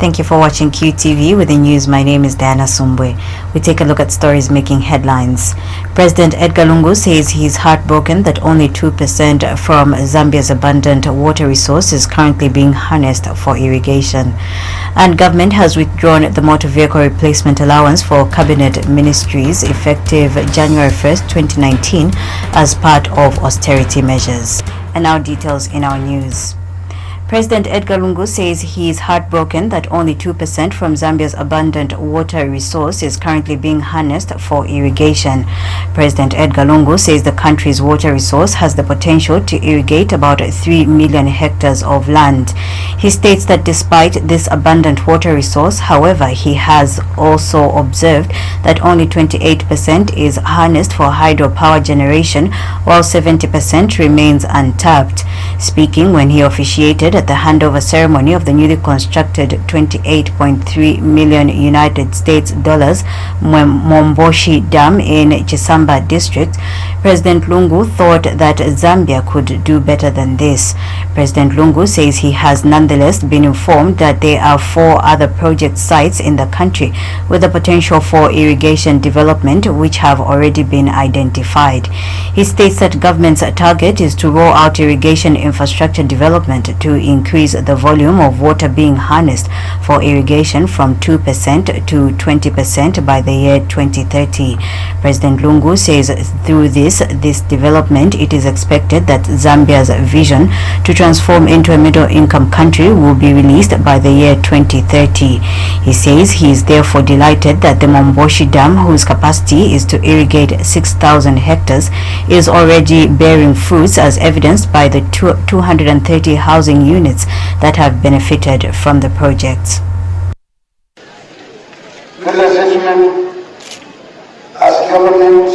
Thank you for watching QTV with the news. My name is Diana Sumbwe. We take a look at stories making headlines. President Edgar Lungu says he's heartbroken that only 2% from Zambia's abundant water resource is currently being harnessed for irrigation. And government has withdrawn the motor vehicle replacement allowance for cabinet ministries effective January 1st, 2019 as part of austerity measures. And now details in our news. President Edgar Lungu says he is heartbroken that only 2% from Zambia's abundant water resource is currently being harnessed for irrigation. President Edgar Lungu says the country's water resource has the potential to irrigate about 3 million hectares of land. He states that despite this abundant water resource, however, he has also observed that only 28% is harnessed for hydropower generation, while 70% remains untapped. Speaking when he officiated at the handover ceremony of the newly constructed $28.3 million United States dollars Momboshi Dam in Chisamba district, President Lungu thought that Zambia could do better than this. President Lungu says he has nonetheless been informed that there are 4 other project sites in the country with the potential for irrigation development which have already been identified. He states that government's target is to roll out irrigation infrastructure development to increase the volume of water being harnessed for irrigation from 2% to 20% by the year 2030. President Lungu says through this development, it is expected that Zambia's vision to transform into a middle-income country will be released by the year 2030. He says he is therefore delighted that the Momboshi Dam, whose capacity is to irrigate 6,000 hectares, is already bearing fruits as evidenced by the 230 housing units that have benefited from the project. Ladies and gentlemen, as government,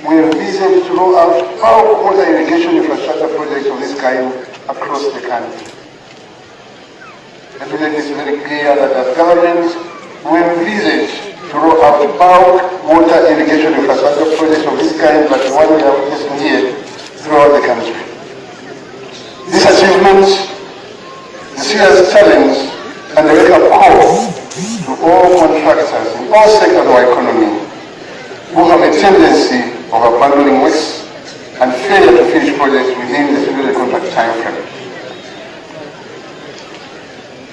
we envisage to roll out our water irrigation infrastructure projects of this kind across the country. Let me make this very clear that as government, we envisage to roll out bulk water irrigation infrastructure projects of this kind, like the one we are witnessing here, throughout the country. This achievement, the serious challenge, and the wake-up call to all contractors in all sectors of our economy who have a tendency of abandoning works and failure to finish projects within the stipulated contract time frame.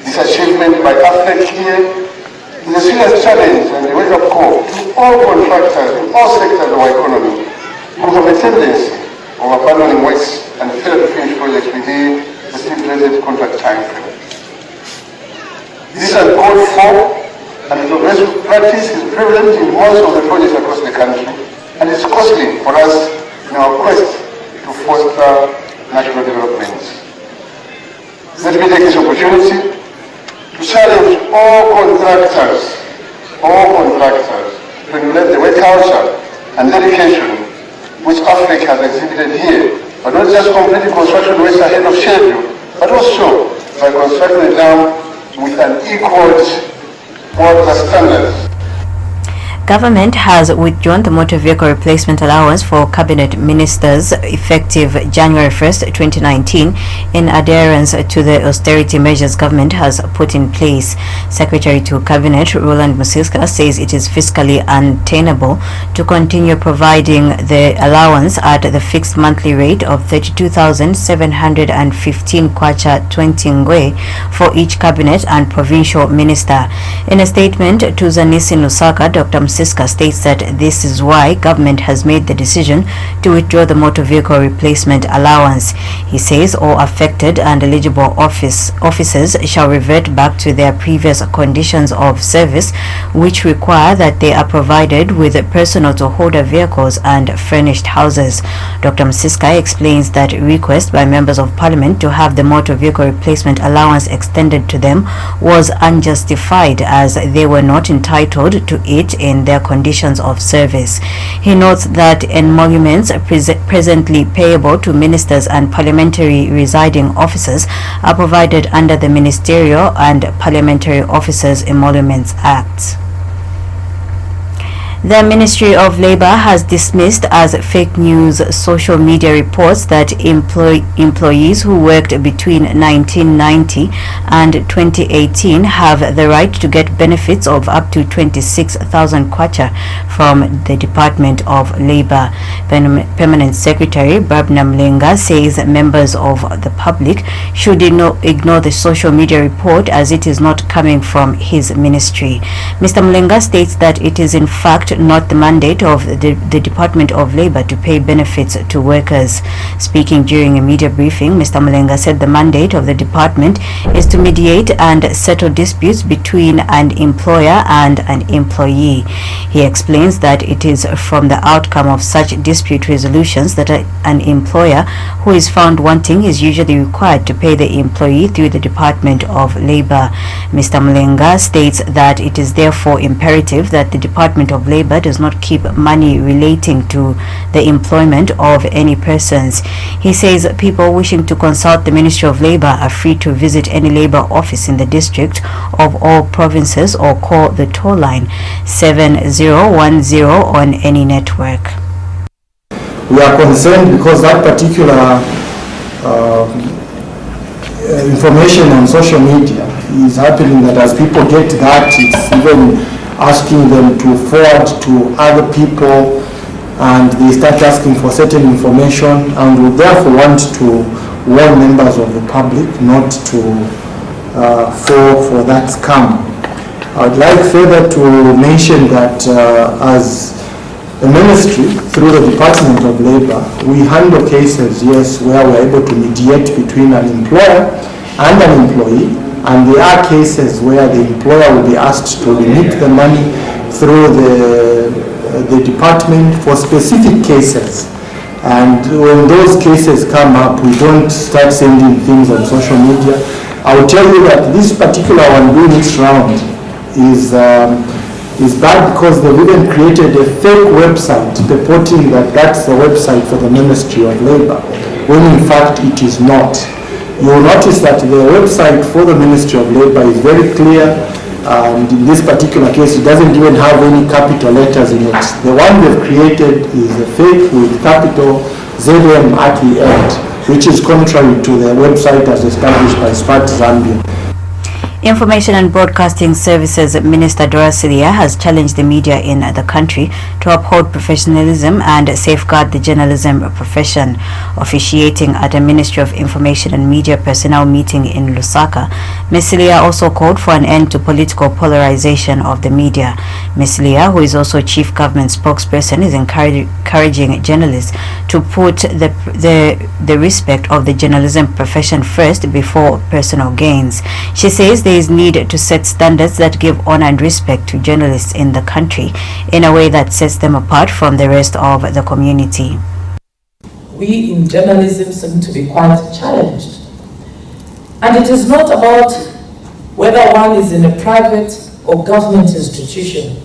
This achievement by AFEC here is a serious challenge and a wake-up call to all contractors in all sectors of our economy who have a tendency of abandoning works and failure to finish projects within the stipulated contract time frame. This is uncalled for, and the progressive practice is prevalent in most of the projects across the country, and it's costly for us in our quest to foster national development. Let me take this opportunity to challenge all contractors to emulate the work culture and dedication which AFEC has exhibited here, but not just completing construction works ahead of schedule, but also by constructing the dam with an equal water standard. Government has withdrawn the motor vehicle replacement allowance for cabinet ministers effective January 1st, 2019 in adherence to the austerity measures government has put in place. Secretary to Cabinet Roland Musiska says it is fiscally untenable to continue providing the allowance at the fixed monthly rate of 32,715 kwacha 20 ngwe for each cabinet and provincial minister. In a statement to Zanisi Lusaka, Dr. Musiska states that this is why government has made the decision to withdraw the motor vehicle replacement allowance. He says all affected and eligible officers shall revert back to their previous conditions of service, which require that they are provided with personal to holder vehicles and furnished houses. Dr. Musiska explains that request by members of parliament to have the motor vehicle replacement allowance extended to them was unjustified as they were not entitled to it in their conditions of service. He notes that emoluments presently payable to ministers and parliamentary residing officers are provided under the Ministerial and Parliamentary Officers Emoluments Act. The Ministry of Labour has dismissed as fake news social media reports that employees who worked between 1990 and 2018 have the right to get benefits of up to 26,000 kwacha from the Department of Labour. Permanent Secretary Babna Mlenga says members of the public should ignore the social media report as it is not coming from his ministry. Mr. Mlenga states that it is in fact not the mandate of the Department of Labour to pay benefits to workers. Speaking during a media briefing, Mr. Mlenga said the mandate of the department is to mediate and settle disputes between an employer and an employee. He explains that it is from the outcome of such dispute resolutions that an employer who is found wanting is usually required to pay the employee through the Department of Labour. Mr. Mlenga states that it is therefore imperative that the Department of Labour does not keep money relating to the employment of any persons. He says people wishing to consult the Ministry of Labour are free to visit any Labour office in the district of all provinces or call the toll line 7010 on any network. We are concerned because that particular information on social media is happening, that as people get that, it's even asking them to forward to other people, and they start asking for certain information, and we therefore want to warn members of the public not to fall for that scam. I'd like further to mention that as the ministry, through the Department of Labour, we handle cases, yes, where we're able to mediate between an employer and an employee. And there are cases where the employer will be asked to remit the money through the department for specific cases. And when those cases come up, we don't start sending things on social media. I will tell you that this particular one doing its round is bad because they've even created a fake website purporting that that's the website for the Ministry of Labour, when in fact it is not. You will notice that the website for the Ministry of Labour is very clear, and in this particular case it doesn't even have any capital letters in it. The one they've created is a fake with capital ZM at the end, which is contrary to the website as established by SPAT Zambia. Information and Broadcasting Services Minister Dora Silia has challenged the media in the country to uphold professionalism and safeguard the journalism profession. Officiating at a Ministry of Information and Media personnel meeting in Lusaka, Ms. Silia also called for an end to political polarization of the media. Ms. Silia, who is also Chief Government spokesperson, is encouraging journalists to put the respect of the journalism profession first before personal gains. She says there is need to set standards that give honor and respect to journalists in the country in a way that sets them apart from the rest of the community. We in journalism seem to be quite challenged. And it is not about whether one is in a private or government institution.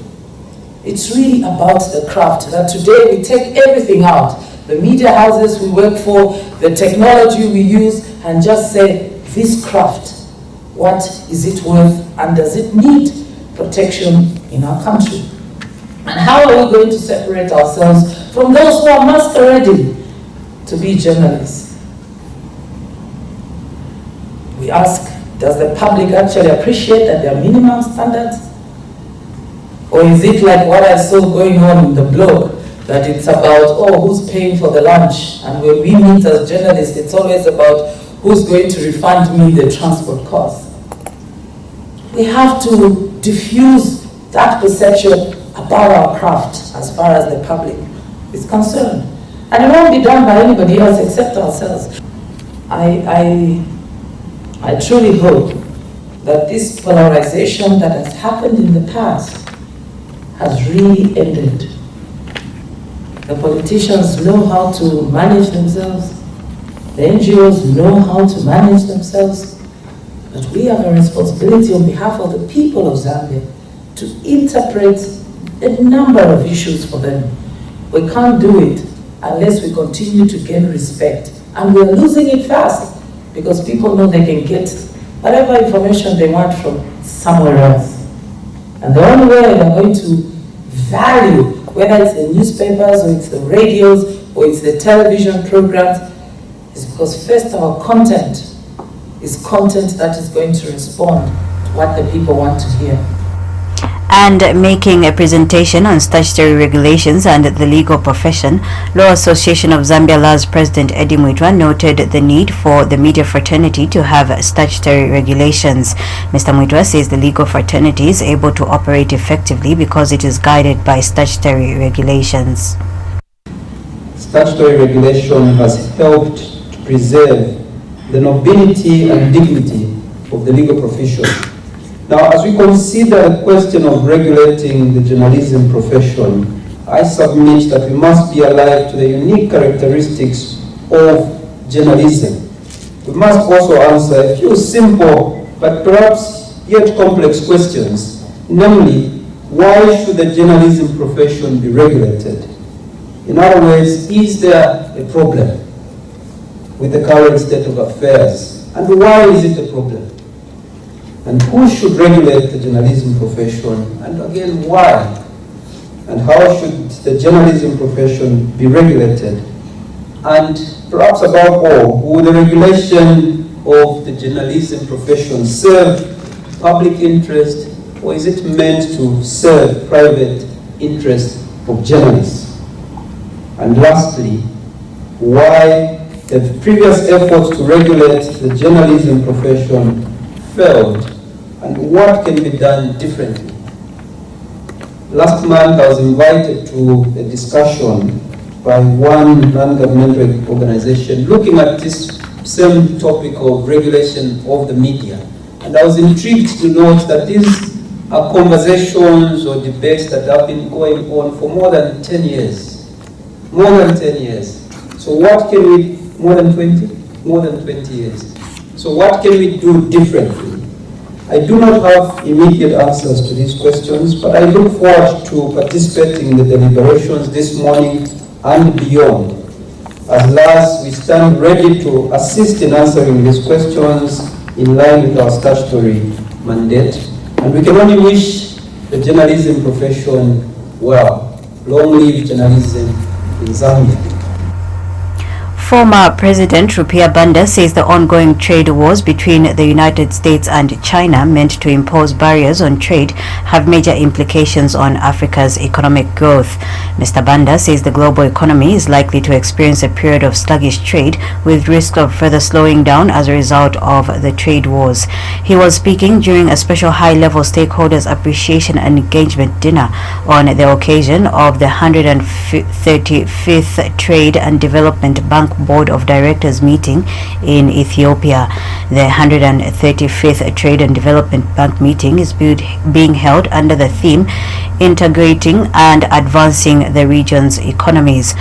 It's really about the craft, that today we take everything out, the media houses we work for, the technology we use, and just say, this craft, what is it worth, and does it need protection in our country? And how are we going to separate ourselves from those who are masquerading to be journalists? We ask, does the public actually appreciate that there are minimum standards? Or is it like what I saw going on in the blog, that it's about, oh, who's paying for the lunch? And when we meet as journalists, it's always about who's going to refund me the transport costs. We have to diffuse that perception about our craft as far as the public is concerned. And it won't be done by anybody else except ourselves. I truly hope that this polarization that has happened in the past has really ended. The politicians know how to manage themselves. The NGOs know how to manage themselves. But we have a responsibility on behalf of the people of Zambia to interpret a number of issues for them. We can't do it unless we continue to gain respect. And we're losing it fast because people know they can get whatever information they want from somewhere else. And the only way they're going to value whether it's the newspapers or it's the radios or it's the television programs, is because first our content is content that is going to respond to what the people want to hear. And making a presentation on statutory regulations and the legal profession, Law Association of Zambia LA's President Eddie Mwitwa noted the need for the media fraternity to have statutory regulations. Mr. Mwitwa says the legal fraternity is able to operate effectively because it is guided by statutory regulations. Statutory regulation has helped to preserve the nobility and dignity of the legal profession. Now, as we consider the question of regulating the journalism profession, I submit that we must be alive to the unique characteristics of journalism. We must also answer a few simple but perhaps yet complex questions, namely, why should the journalism profession be regulated? In other words, is there a problem with the current state of affairs? And why is it a problem? And who should regulate the journalism profession? And again, why? And how should the journalism profession be regulated? And perhaps above all, will the regulation of the journalism profession serve public interest, or is it meant to serve private interest of journalists? And lastly, why the previous efforts to regulate the journalism profession failed, and what can be done differently? Last month, I was invited to a discussion by one non-governmental organization looking at this same topic of regulation of the media. And I was intrigued to note that these are conversations or debates that have been going on for more than 10 years. More than 10 years. So what can we, more than 20? More than 20 years. So what can we do differently? I do not have immediate answers to these questions, but I look forward to participating in the deliberations this morning and beyond. As LAS, we stand ready to assist in answering these questions in line with our statutory mandate, and we can only wish the journalism profession well. Long live journalism in Zambia. Former President Rupia Banda says the ongoing trade wars between the United States and China, meant to impose barriers on trade, have major implications on Africa's economic growth. Mr. Banda says the global economy is likely to experience a period of sluggish trade, with risk of further slowing down as a result of the trade wars. He was speaking during a special high-level stakeholders appreciation and engagement dinner on the occasion of the 135th Trade and Development Bank Board of Directors meeting in Ethiopia. The 135th Trade and Development Bank meeting is being held under the theme Integrating and Advancing the Region's Economies.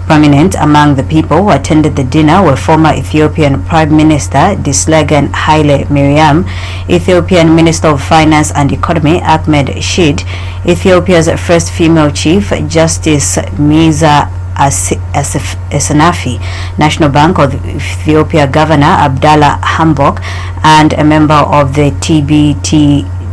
Prominent among the people who attended the dinner were former Ethiopian Prime Minister Dislegan Haile Mariam, Ethiopian Minister of Finance and Economy Ahmed Shide, Ethiopia's first female Chief Justice Miza Essenafi, National Bank of Ethiopia Governor Abdallah Hamdok, and a member of the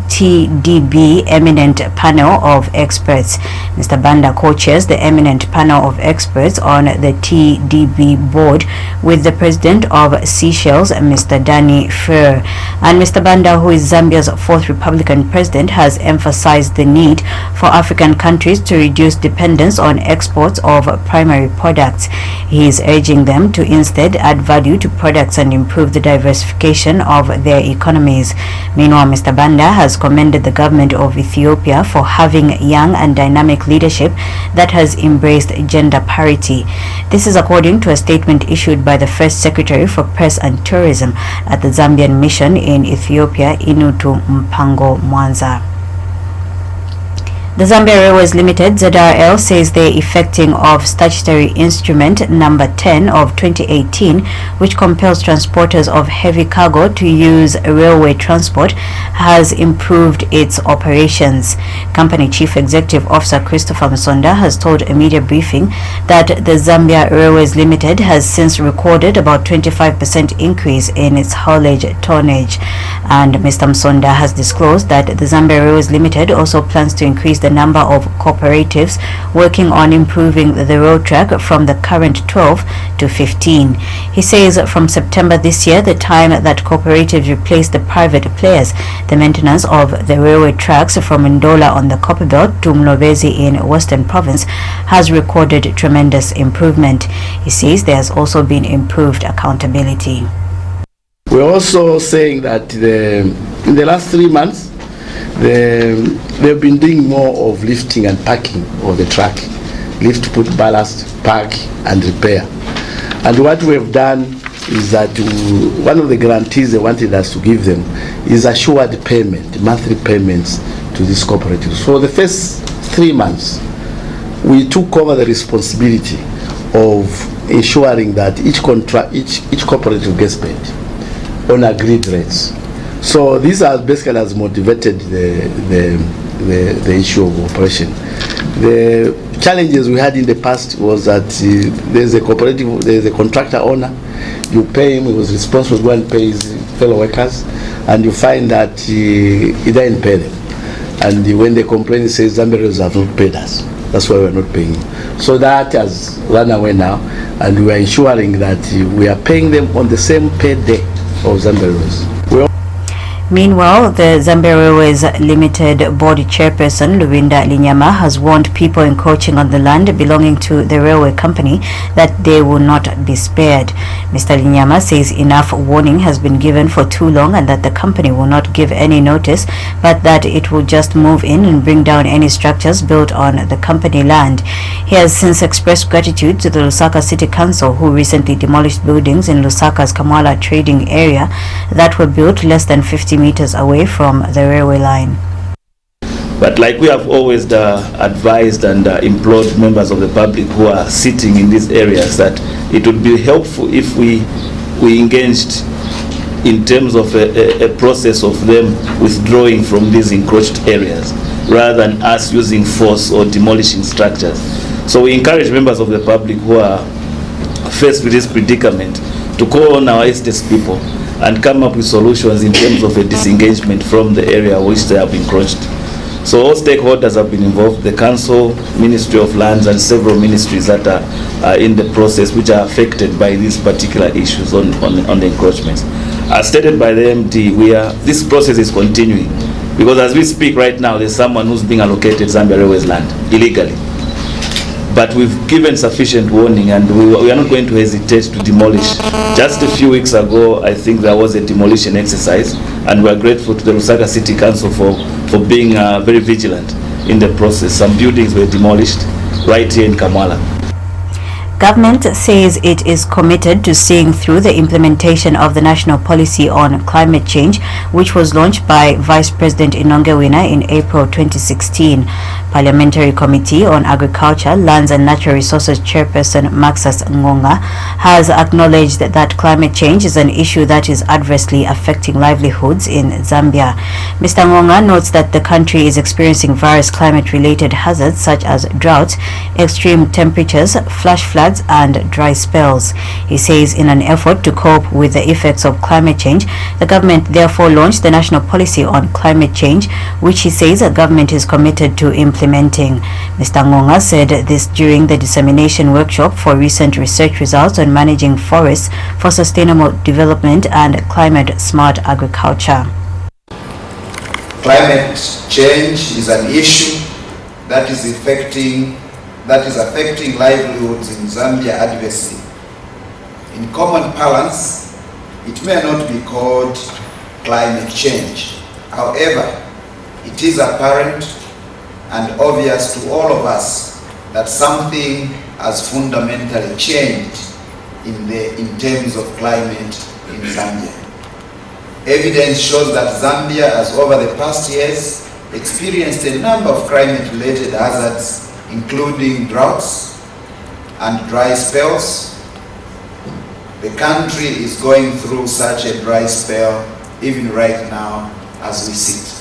TDB Eminent Panel of Experts. Mr. Banda co-chairs the Eminent Panel of Experts on the TDB board with the President of Seychelles, Mr. Danny Fer. And Mr. Banda, who is Zambia's fourth Republican president, has emphasized the need for African countries to reduce dependence on exports of primary products. He is urging them to instead add value to products and improve the diversification of their economies. Meanwhile, Mr. Banda has commended the government of Ethiopia for having young and dynamic leadership that has embraced gender parity. This is according to a statement issued by the First Secretary for Press and Tourism at the Zambian Mission in Ethiopia, Inutu Mpango Mwanza. The Zambia Railways Limited, ZRL, says the effecting of statutory instrument number 10 of 2018, which compels transporters of heavy cargo to use railway transport, has improved its operations. Company Chief Executive Officer Christopher Msonda has told a media briefing that the Zambia Railways Limited has since recorded about 25% increase in its haulage tonnage. And Mr. Msonda has disclosed that the Zambia Railways Limited also plans to increase the the number of cooperatives working on improving the road track from the current 12 to 15. He says from September this year, the time that cooperatives replaced the private players, the maintenance of the railway tracks from Ndola on the Copperbelt to Mlobezi in Western Province has recorded tremendous improvement. He says there has also been improved accountability. We're also saying that in the last 3 months, they've been doing more of lifting and packing of the track. Lift, put ballast, pack and repair. And what we've done is that one of the guarantees they wanted us to give them is assured payment, monthly payments to these cooperatives. For the first 3 months, we took over the responsibility of ensuring that each cooperative gets paid on agreed rates. So this has motivated the issue of operation. The challenges we had in the past was that there's a cooperative, there's a contractor owner, you pay him, he was responsible to go and pay his fellow workers, and you find that he didn't pay them. And when they complain, he says, Zambia Railways have not paid us. That's why we're not paying him. So that has run away now, and we are ensuring that we are paying them on the same pay day of Zambia Railways. Meanwhile, the Zambia Railways Limited Board Chairperson Luwinda Linyama has warned people encroaching on the land belonging to the railway company that they will not be spared. Mr. Linyama says enough warning has been given for too long and that the company will not give any notice, but that it will just move in and bring down any structures built on the company land. He has since expressed gratitude to the Lusaka City Council, who recently demolished buildings in Lusaka's Kamwala trading area that were built less than 50 meters away from the railway line. But like we have always advised and implored members of the public who are sitting in these areas that it would be helpful if we engaged in terms of a process of them withdrawing from these encroached areas rather than us using force or demolishing structures. So we encourage members of the public who are faced with this predicament to call on our estates people and come up with solutions in terms of a disengagement from the area which they have encroached. So all stakeholders have been involved, the Council, Ministry of Lands and several ministries that are in the process which are affected by these particular issues on the encroachments. As stated by the MD, this process is continuing because as we speak right now, there's someone who's being allocated Zambia Railways land illegally. But we've given sufficient warning and we are not going to hesitate to demolish. Just a few weeks ago, I think there was a demolition exercise and we are grateful to the Lusaka City Council for being very vigilant in the process. Some buildings were demolished right here in Kamwala. Government says it is committed to seeing through the implementation of the national policy on climate change, which was launched by Vice President Inonge Wina in April 2016. Parliamentary Committee on Agriculture, Lands and Natural Resources Chairperson Maxas Ngonga has acknowledged that climate change is an issue that is adversely affecting livelihoods in Zambia. Mr. Ngonga notes that the country is experiencing various climate-related hazards such as droughts, extreme temperatures, flash floods, and dry spells. He says in an effort to cope with the effects of climate change, the government therefore launched the National Policy on Climate Change, which he says the government is committed to implementing. Mr. Ngonga said this during the dissemination workshop for recent research results on managing forests for sustainable development and climate-smart agriculture. Climate change is an issue that is affecting livelihoods in Zambia adversely. In common parlance, it may not be called climate change. However, it is apparent and obvious to all of us that something has fundamentally changed in terms of climate in Zambia. Evidence shows that Zambia has over the past years experienced a number of climate-related hazards, including droughts and dry spells. The country is going through such a dry spell even right now as we sit.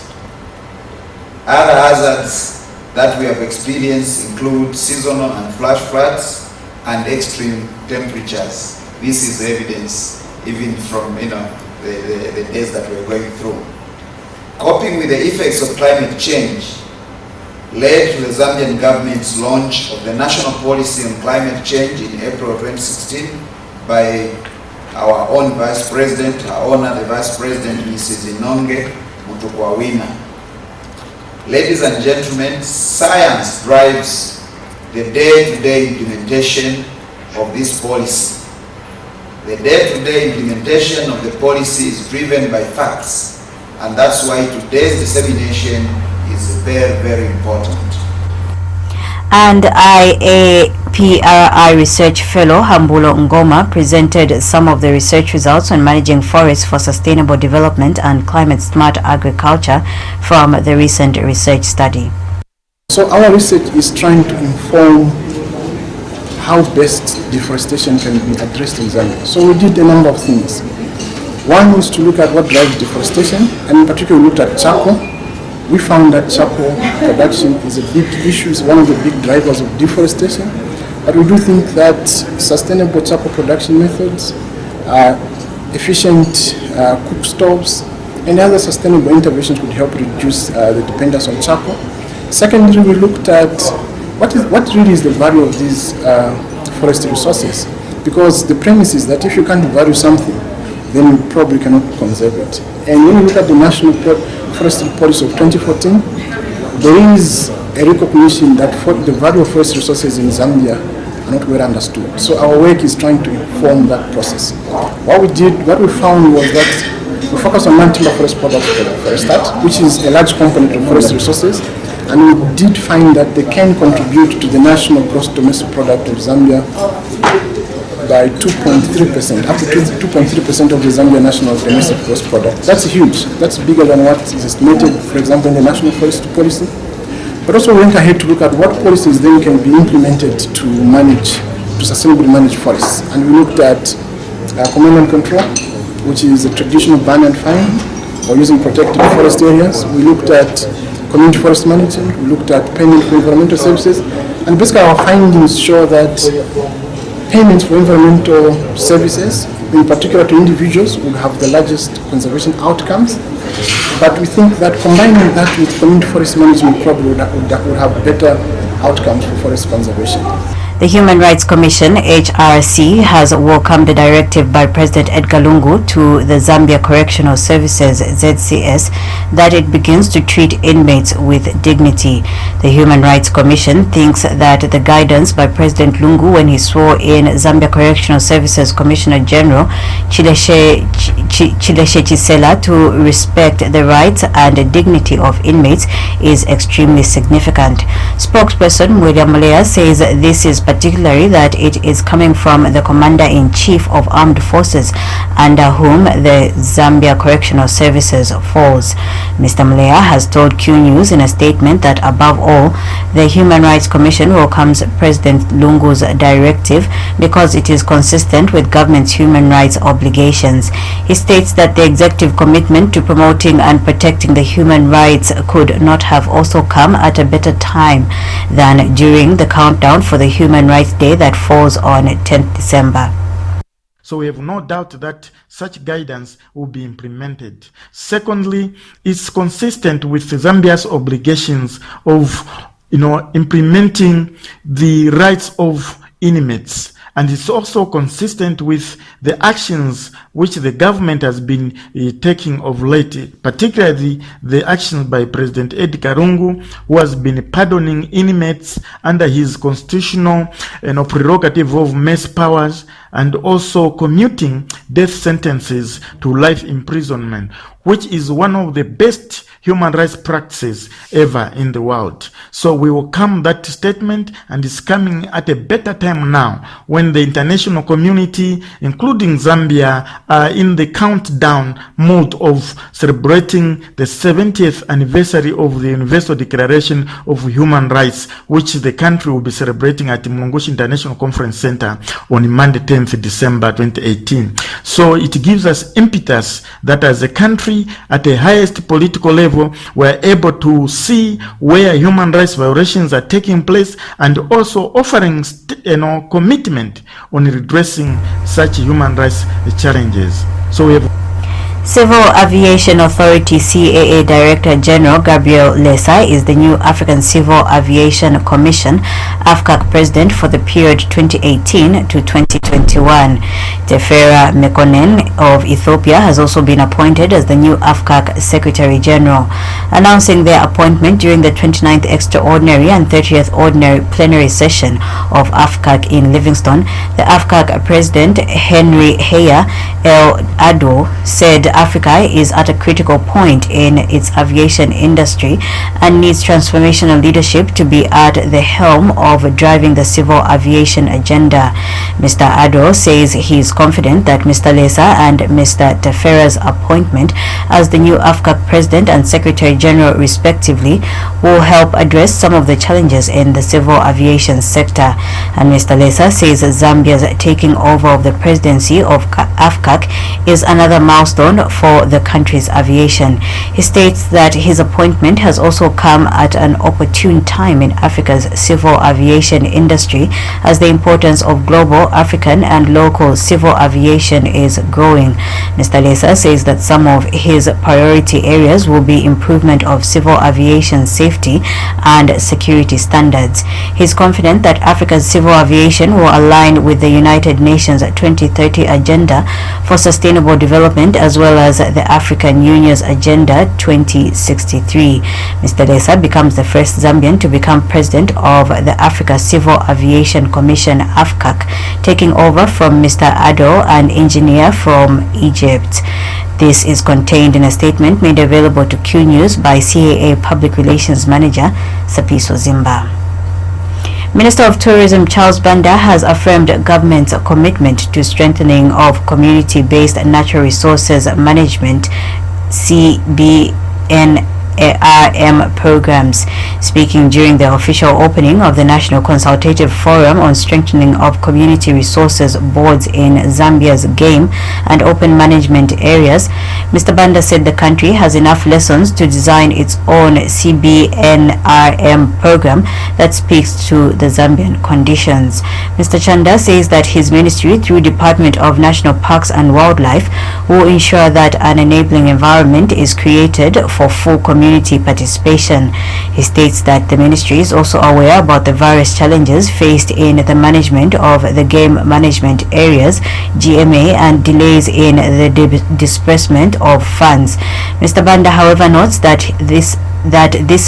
Other hazards that we have experienced include seasonal and flash floods and extreme temperatures. This is evidence even from the days that we're going through. Coping with the effects of climate change led to the Zambian government's launch of the National Policy on Climate Change in April 2016 by our own Vice President, our Honor the Vice President, Mrs. Inonge Mutukwawina. Ladies and gentlemen, science drives the day-to-day implementation of this policy. The day-to-day implementation of the policy is driven by facts, and that's why today's dissemination is very, very important. And IAPRI Research Fellow Hambulo Ngoma presented some of the research results on managing forests for sustainable development and climate-smart agriculture from the recent research study. So our research is trying to inform how best deforestation can be addressed in Zambia. So we did a number of things. One was to look at what drives deforestation, and in particular we looked at charcoal. We found that charcoal production is a big issue, it's one of the big drivers of deforestation. But we do think that sustainable charcoal production methods, efficient cook stoves, and other sustainable interventions could help reduce the dependence on charcoal. Secondly, we looked at what really is the value of these forest resources, because the premise is that if you can't value something, then you probably cannot conserve it. And when you look at the National Forestry Policy of 2014, there is a recognition that the value of forest resources in Zambia are not well understood. So our work is trying to inform that process. What we found was that we focus on non-timber forest products for a start, which is a large component of forest resources, and we did find that they can contribute to the national gross domestic product of Zambia by 2.3%, up to 2.3% of the Zambia national domestic gross product. That's huge. That's bigger than what is estimated, for example, in the National Forest Policy. But also we went ahead to look at what policies then can be implemented to sustainably manage forests. And we looked at command and control, which is a traditional ban and fine, or using protected forest areas. We looked at community forest management. We looked at payment for environmental services. And basically our findings show that payments for environmental services, in particular to individuals, would have the largest conservation outcomes. But we think that combining that with community forest management probably would have better outcomes for forest conservation. The Human Rights Commission, HRC, has welcomed the directive by President Edgar Lungu to the Zambia Correctional Services, ZCS, that it begins to treat inmates with dignity. The Human Rights Commission thinks that the guidance by President Lungu when he swore in Zambia Correctional Services Commissioner General Chileshe Chisela to respect the rights and dignity of inmates is extremely significant. Spokesperson William Mulea says this is particularly that it is coming from the Commander-in-Chief of Armed Forces, under whom the Zambia Correctional Services falls. Mr. Mulea has told Q News in a statement that above all, the Human Rights Commission welcomes President Lungu's directive because it is consistent with government's human rights obligations. He states that the executive commitment to promoting and protecting the human rights could not have also come at a better time than during the countdown for the Human Rights Day that falls on 10th December. So we have no doubt that such guidance will be implemented. Secondly, it's consistent with Zambia's obligations of, implementing the rights of inmates. And it's also consistent with the actions which the government has been taking of late, particularly the actions by President Edgar Lungu, who has been pardoning inmates under his constitutional prerogative of mass powers, and also commuting death sentences to life imprisonment, which is one of the best human rights practices ever in the world. So we welcome that statement, and it's coming at a better time now when the international community, including Zambia, are in the countdown mode of celebrating the 70th anniversary of the Universal Declaration of Human Rights, which the country will be celebrating at Mulungushi International Conference Center on Monday, 10th December 2018. So it gives us impetus that as a country at the highest political level, we're able to see where human rights violations are taking place, and also offering commitment on redressing such human rights challenges. So we have Civil Aviation Authority CAA Director General Gabriel Lesa is the new African Civil Aviation Commission AFCAC President for the period 2018 to 2021. Tefera Mekonnen of Ethiopia has also been appointed as the new AFCAC Secretary General. Announcing their appointment during the 29th Extraordinary and 30th Ordinary Plenary Session of AFCAC in Livingstone, the AFCAC President Henry Heya El Ado said Africa is at a critical point in its aviation industry and needs transformational leadership to be at the helm of driving the civil aviation agenda. Mr. Ado says he is confident that Mr. Lesa and Mr. Tefera's appointment as the new AFCAC President and Secretary General respectively will help address some of the challenges in the civil aviation sector. And Mr. Lesa says Zambia's taking over of the presidency of AFCAC is another milestone for the country's aviation. He states that his appointment has also come at an opportune time in Africa's civil aviation industry as the importance of global, African and local civil aviation is growing. Mr. Lesa says that some of his priority areas will be improvement of civil aviation safety and security standards. He is confident that Africa's civil aviation will align with the United Nations 2030 Agenda for Sustainable Development as well as the African Union's Agenda 2063. Mr. Lesa becomes the first Zambian to become president of the Africa Civil Aviation Commission AFCAC, taking over from Mr. Ado, an engineer from Egypt. This is contained in a statement made available to Q News by CAA Public Relations Manager Sapiso Zimba. Minister of Tourism Charles Banda has affirmed government's commitment to strengthening of community-based natural resources management CBNRM programs. Speaking during the official opening of the National Consultative Forum on Strengthening of Community Resources Boards in Zambia's game and open management areas, Mr. Banda said the country has enough lessons to design its own CBNRM program that speaks to the Zambian conditions. Mr. Chanda says that his ministry, through Department of National Parks and Wildlife, will ensure that an enabling environment is created for full community participation. He states that the ministry is also aware about the various challenges faced in the management of the game management areas GMA and delays in the disbursement of funds. Mr. Banda, however, notes that this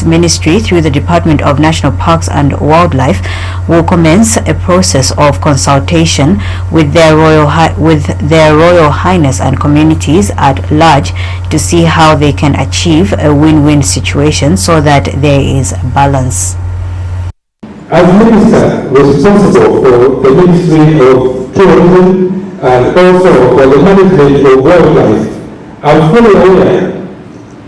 ministry, through the Department of National Parks and Wildlife, will commence a process of consultation with their Royal Highness and communities at large to see how they can achieve a win-win situation so that there is balance. As Minister responsible for the Ministry of Tourism and also for the management of wildlife, I'm fully aware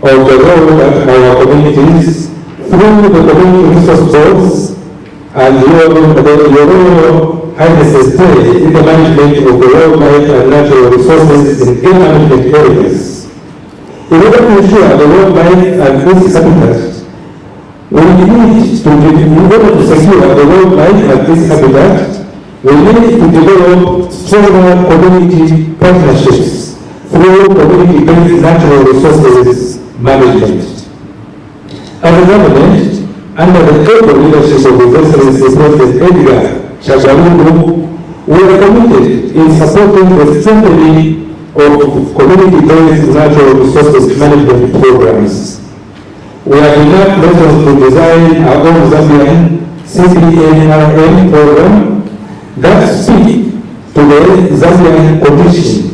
of the role that our communities, through the community resource boards and your Royal Highness's play in the management of the wildlife and natural resources in game management areas. In order to ensure the wildlife and its habitat, we need in order to secure the wildlife and its habitat, we need to develop stronger community partnerships through community-based natural resources management. As a government, under the able leadership of His Excellency President Edgar Chagwa, we are committed in supporting the strengthening of community-based natural resources management programs. We have enough lessons to design our own Zambian CBNRM program that speak to the Zambian condition.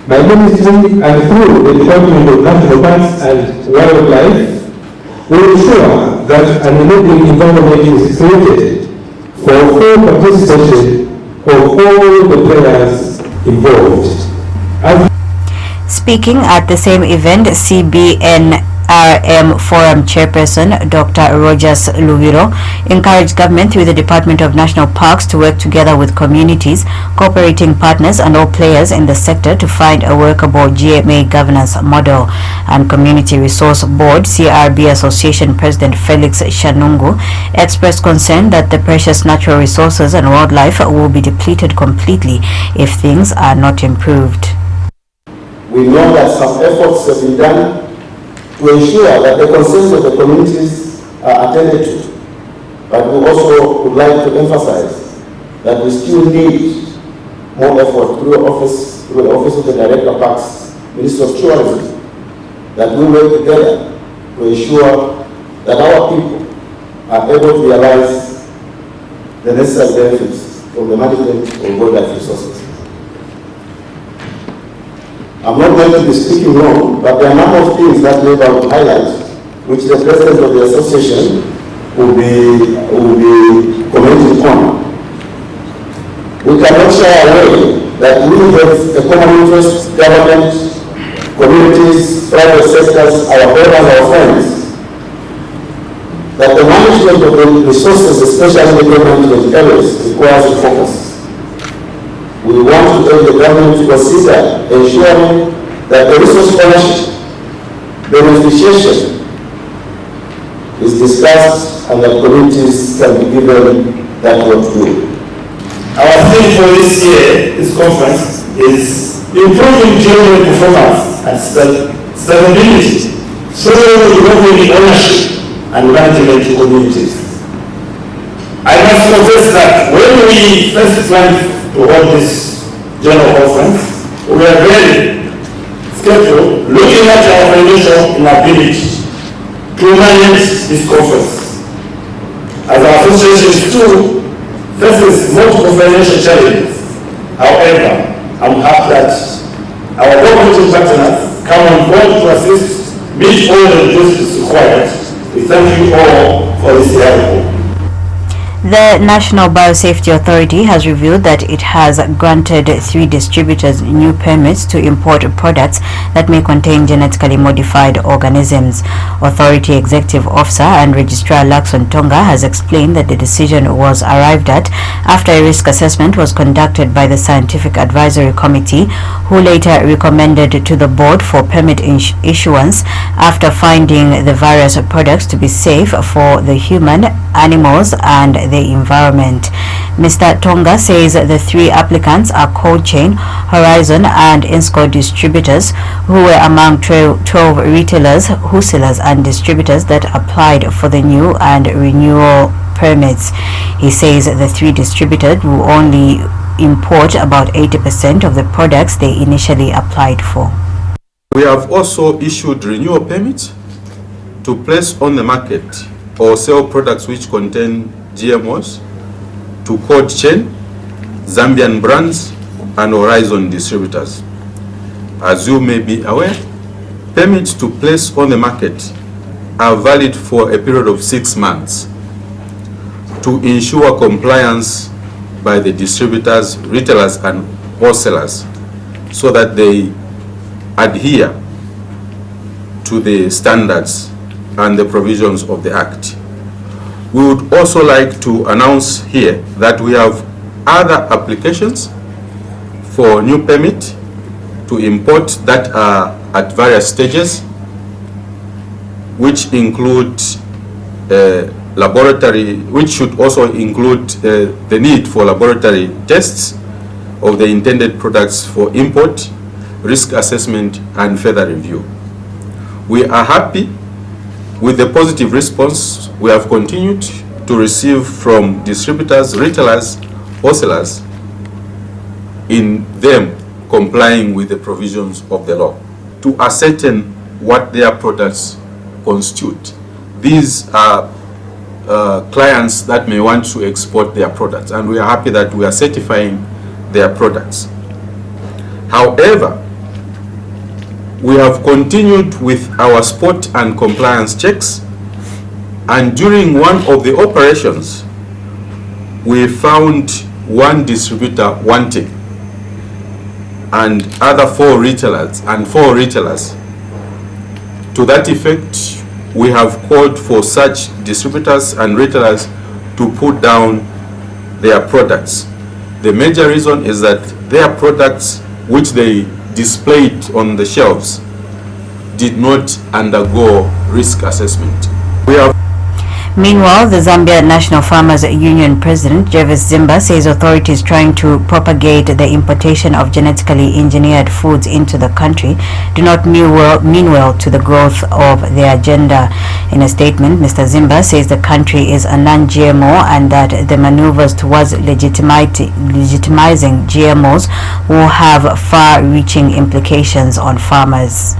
My ministry and through the Department of National Parks and Wildlife will ensure that an enabling environment is created for full participation of all the players involved. Speaking at the same event, CBNRM Forum Chairperson Dr. Rogers Luviro encouraged government through the Department of National Parks to work together with communities, cooperating partners and all players in the sector to find a workable GMA governance model. And Community Resource Board CRB Association President Felix Shanungu expressed concern that the precious natural resources and wildlife will be depleted completely if things are not improved. We know that some efforts have been done to ensure that the concerns of the communities are attended to. But we also would like to emphasize that we still need more effort through the Office of the Director of Parks, Ministry of Tourism, that we work together to ensure that our people are able to realize the necessary benefits from the management of wildlife resources. I'm not going to be speaking long, but there are a number of things that we will highlight, which the President of the Association will be commenting on. We cannot shy away that we have a common interest, government, communities, private sectors, our brothers, our friends, that the management of the resources, especially the government areas, requires a focus. We want to take the government to consider ensuring that the resource ownership, beneficiation is discussed and that communities can be given that what to do. Our theme for this year, this conference, is improving general performance and stability through developing ownership and management communities. I must confess that when we first planned to hold this general conference, we were very skeptical, looking at our financial inability to manage this conference. As our association too faces multiple financial challenges. However, I'm happy that our cooperative partners come on board to assist, meet all the resources required. We thank you all for this help. The National Biosafety Authority has revealed that it has granted 3 distributors new permits to import products that may contain genetically modified organisms. Authority Executive Officer and Registrar Lacson Tonga has explained that the decision was arrived at after a risk assessment was conducted by the Scientific Advisory Committee, who later recommended to the board for permit issuance after finding the various products to be safe for the human, animals and the environment. Mr. Tonga says the 3 applicants are Cold Chain, Horizon and Insco distributors, who were among 12 retailers, wholesalers and distributors that applied for the new and renewal permits. He says the 3 distributors will only import about 80% of the products they initially applied for. We have also issued renewal permits to place on the market or sell products which contain GMOs to Cold Chain, Zambian brands and Horizon distributors. As you may be aware, permits to place on the market are valid for a period of 6 months to ensure compliance by the distributors, retailers and wholesalers so that they adhere to the standards and the provisions of the Act. We would also like to announce here that we have other applications for new permit to import that are at various stages, which include laboratory, which should also include the need for laboratory tests of the intended products for import, risk assessment and further review. We are happy with the positive response we have continued to receive from distributors, retailers, wholesalers in them complying with the provisions of the law to ascertain what their products constitute. These are clients that may want to export their products, and we are happy that we are certifying their products. However, we have continued with our spot and compliance checks, and during one of the operations we found 1 distributor wanting and other 4 retailers and 4 retailers. To that effect, we have called for such distributors and retailers to put down their products. The major reason is that their products, which they displayed on the shelves, did not undergo risk assessment. Meanwhile, the Zambia National Farmers Union President Jervis Zimba says authorities trying to propagate the importation of genetically engineered foods into the country do not mean well to the growth of their agenda. In a statement, Mr. Zimba says the country is a non-GMO and that the maneuvers towards legitimizing GMOs will have far-reaching implications on farmers.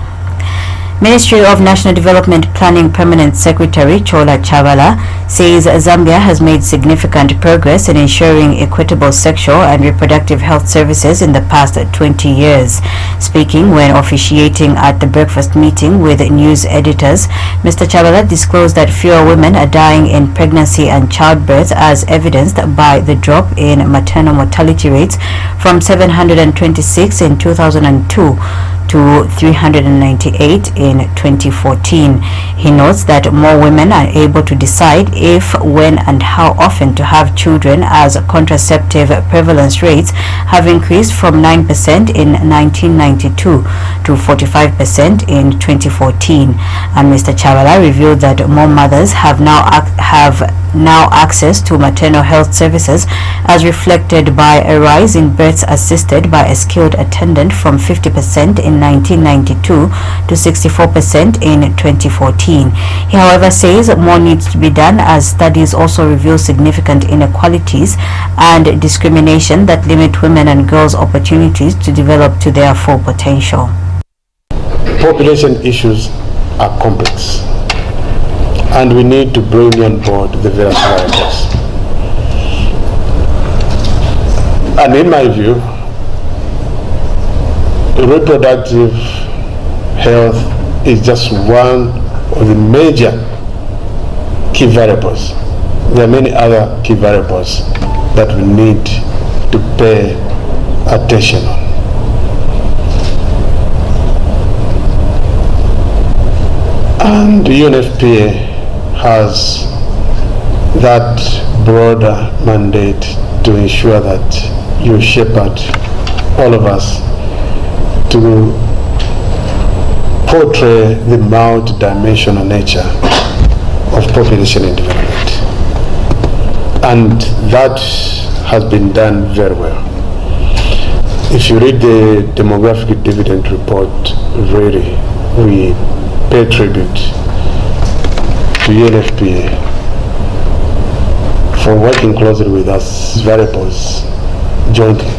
Ministry of National Development Planning Permanent Secretary Chola Chavala says Zambia has made significant progress in ensuring equitable sexual and reproductive health services in the past 20 years. Speaking when officiating at the breakfast meeting with news editors, Mr. Chavala disclosed that fewer women are dying in pregnancy and childbirth as evidenced by the drop in maternal mortality rates from 726 in 2002 to 398 in 2014. He notes that more women are able to decide if, when and how often to have children as contraceptive prevalence rates have increased from 9% in 1992 to 45% in 2014. And Mr. Chavala revealed that more mothers have now access to maternal health services as reflected by a rise in births assisted by a skilled attendant from 50% in 1992 to 64% in 2014. He, however, says more needs to be done as studies also reveal significant inequalities and discrimination that limit women and girls' opportunities to develop to their full potential. Population issues are complex, and we need to bring on board the various variables. And in my view, reproductive health is just one of the major key variables. There are many other key variables that we need to pay attention on. And the UNFPA has that broader mandate to ensure that you shepherd all of us to portray the multi-dimensional nature of population and development. And that has been done very well. If you read the demographic dividend report, really, we pay tribute to UNFPA for working closely with us, variables, jointly,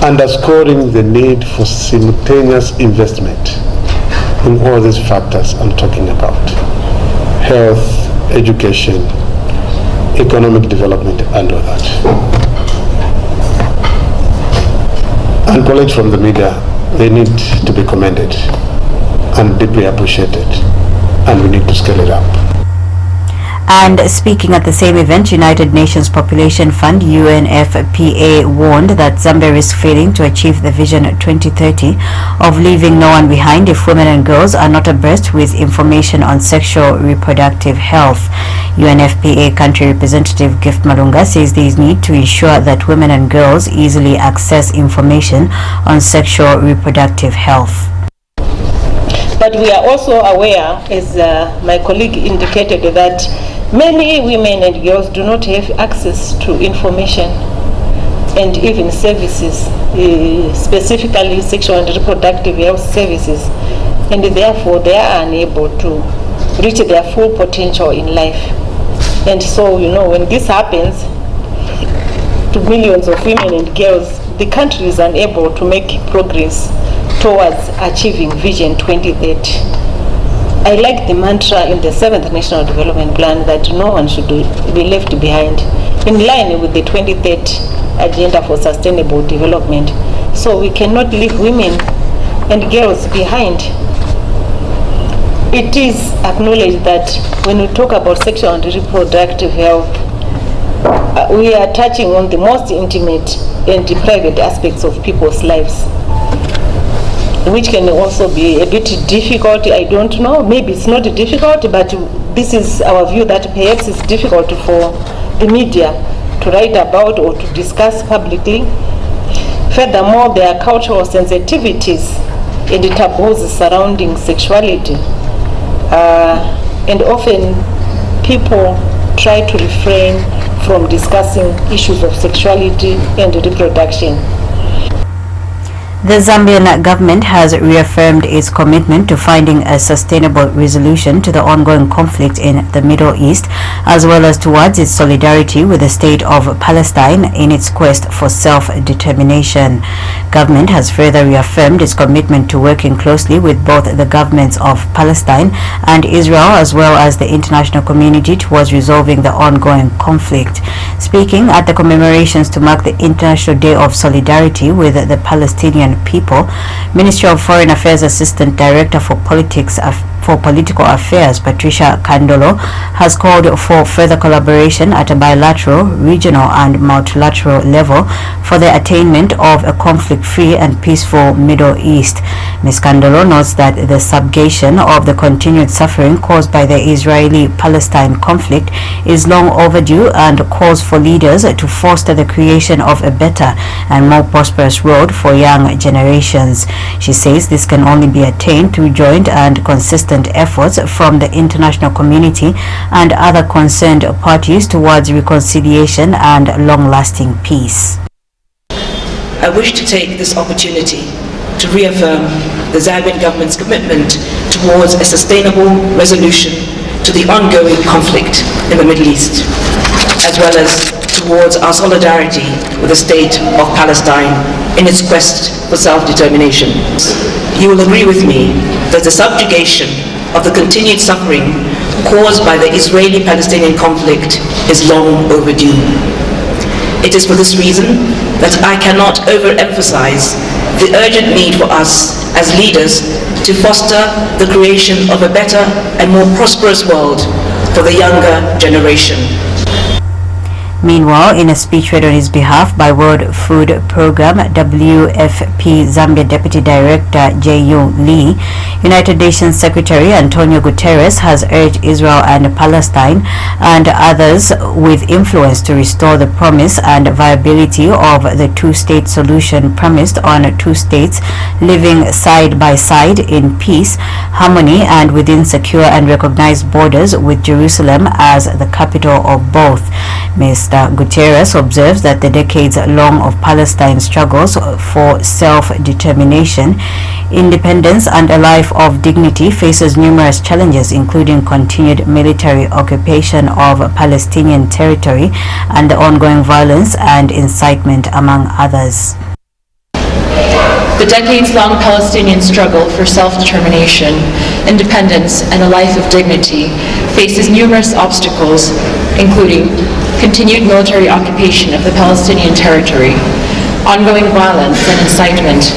underscoring the need for simultaneous investment in all these factors I'm talking about: health, education, economic development, and all that. And colleagues from the media, they need to be commended and deeply appreciated, and we need to scale it up. And speaking at the same event, United Nations Population Fund UNFPA warned that Zambia risks failing to achieve the Vision 2030 of leaving no one behind if women and girls are not abreast with information on sexual reproductive health. UNFPA Country Representative Gift Malunga says there is need to ensure that women and girls easily access information on sexual reproductive health. But we are also aware, as my colleague indicated, that many women and girls do not have access to information and even services, specifically sexual and reproductive health services, and therefore they are unable to reach their full potential in life. And so, you know, when this happens to millions of women and girls, the country is unable to make progress towards achieving Vision 2030. I like the mantra in the 7th National Development Plan that no one should be left behind, in line with the 2030 Agenda for Sustainable Development. So we cannot leave women and girls behind. It is acknowledged that when we talk about sexual and reproductive health, we are touching on the most intimate and private aspects of people's lives, which can also be a bit difficult. I don't know, maybe it's not difficult, but this is our view that perhaps it's difficult for the media to write about or to discuss publicly. Furthermore, there are cultural sensitivities and taboos surrounding sexuality, and often people try to refrain from discussing issues of sexuality and reproduction. The Zambian government has reaffirmed its commitment to finding a sustainable resolution to the ongoing conflict in the Middle East, as well as towards its solidarity with the state of Palestine in its quest for self-determination. Government has further reaffirmed its commitment to working closely with both the governments of Palestine and Israel, as well as the international community, towards resolving the ongoing conflict. Speaking at the commemorations to mark the International Day of Solidarity with the Palestinian people, Ministry of Foreign Affairs Assistant Director for Political Affairs, Patricia Kandolo, has called for further collaboration at a bilateral, regional and multilateral level for the attainment of a conflict-free and peaceful Middle East. Ms. Kandolo notes that the subjugation of the continued suffering caused by the Israeli-Palestine conflict is long overdue and calls for leaders to foster the creation of a better and more prosperous world for young generations. She says this can only be attained through joint and consistent efforts from the international community and other concerned parties towards reconciliation and long-lasting peace. I wish to take this opportunity to reaffirm the Zambian government's commitment towards a sustainable resolution to the ongoing conflict in the Middle East, as well as towards our solidarity with the state of Palestine in its quest for self-determination. You will agree with me that the subjugation of the continued suffering caused by the Israeli-Palestinian conflict is long overdue. It is for this reason that I cannot overemphasize the urgent need for us as leaders to foster the creation of a better and more prosperous world for the younger generation. Meanwhile, in a speech read on his behalf by World Food Programme WFP Zambia Deputy Director J.U. Lee, United Nations Secretary Antonio Guterres has urged Israel and Palestine and others with influence to restore the promise and viability of the two-state solution premised on two states living side by side in peace, harmony and within secure and recognized borders, with Jerusalem as the capital of both. Mr. Guterres observes that the decades-long of Palestine's struggles for self-determination, independence and a life of dignity faces numerous challenges, including continued military occupation of Palestinian territory and the ongoing violence and incitement, among others. The decades-long Palestinian struggle for self-determination, independence, and a life of dignity faces numerous obstacles, including continued military occupation of the Palestinian territory, ongoing violence and incitement,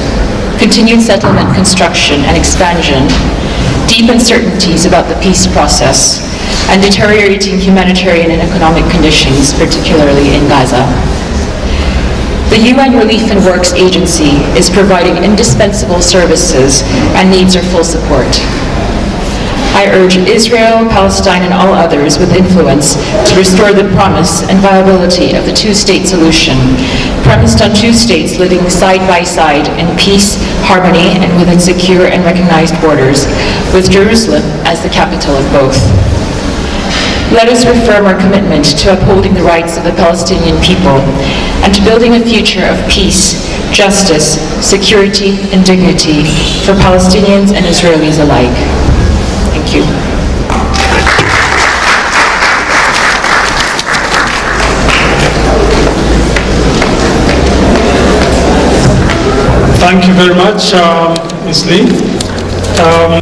continued settlement construction and expansion, deep uncertainties about the peace process, and deteriorating humanitarian and economic conditions, particularly in Gaza. The UN Relief and Works Agency is providing indispensable services and needs our full support. I urge Israel, Palestine, and all others with influence to restore the promise and viability of the two-state solution, premised on two states living side by side in peace, harmony, and within secure and recognized borders, with Jerusalem as the capital of both. Let us reaffirm our commitment to upholding the rights of the Palestinian people and to building a future of peace, justice, security, and dignity for Palestinians and Israelis alike. Thank you. Thank you very much, Ms. Lee.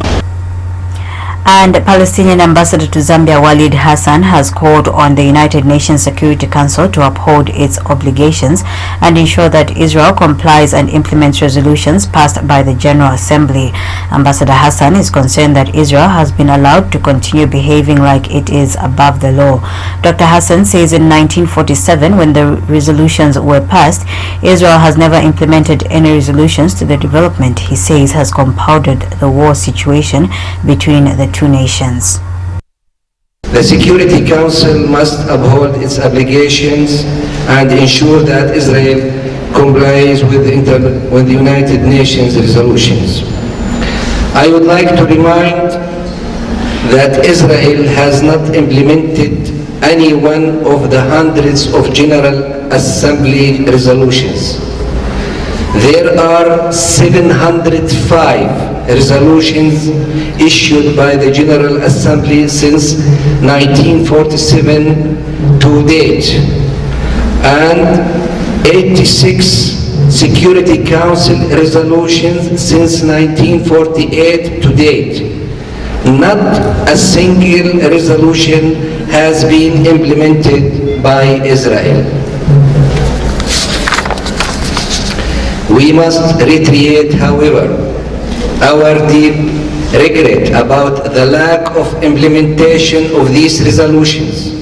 And Palestinian ambassador to Zambia Walid Hassan has called on the United Nations Security Council to uphold its obligations and ensure that Israel complies and implements resolutions passed by the General Assembly. Ambassador Hassan is concerned that Israel has been allowed to continue behaving like it is above the law. Dr. Hassan says in 1947, when the resolutions were passed, Israel has never implemented any resolutions to the development he says has compounded the war situation between the two nations. The Security Council must uphold its obligations and ensure that Israel complies with the United Nations resolutions. I would like to remind that Israel has not implemented any one of the hundreds of General Assembly resolutions. There are 705 resolutions issued by the General Assembly since 1947 to date, and 86 Security Council resolutions since 1948 to date. Not a single resolution has been implemented by Israel. We must reiterate, however, our deep regret about the lack of implementation of these resolutions,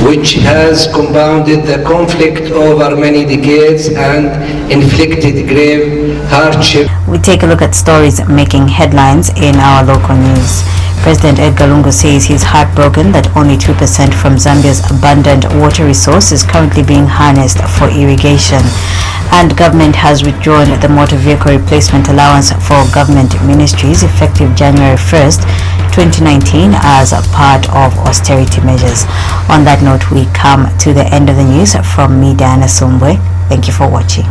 which has compounded the conflict over many decades and inflicted grave hardship. We take a look at stories making headlines in our local news. President Edgar Lungu says he's heartbroken that only 2% from Zambia's abundant water resource is currently being harnessed for irrigation. And government has withdrawn the motor vehicle replacement allowance for government ministries effective January 1st, 2019 as a part of austerity measures. On that note, we come to the end of the news. From me, Diana Sumbwe. Thank you for watching.